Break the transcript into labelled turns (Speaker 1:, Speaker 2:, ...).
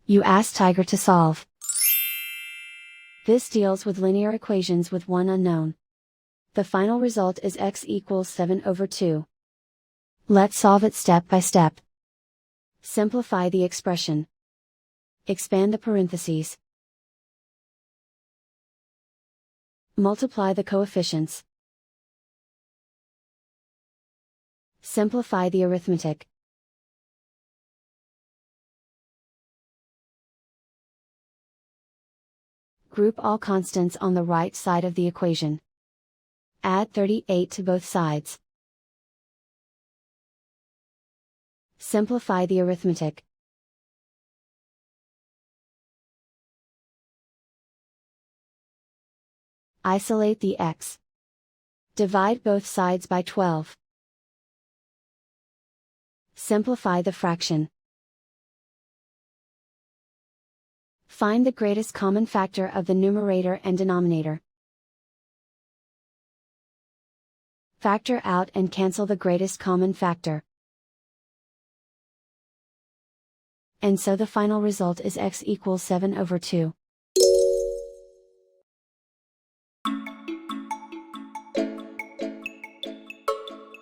Speaker 1: You ask Tiger to solve. This deals with linear equations with one unknown. The final result is x equals 7/2. Let's solve it step by step. Simplify the expression. Expand the parentheses. Multiply the coefficients. Simplify the arithmetic. Group all constants on the right side of the equation. Add 38 to both sides. Simplify the arithmetic. Isolate the x. Divide both sides by 12. Simplify the fraction. Find the greatest common factor of the numerator and denominator. Factor out and cancel the greatest common factor. And so the final result is x equals 7/2.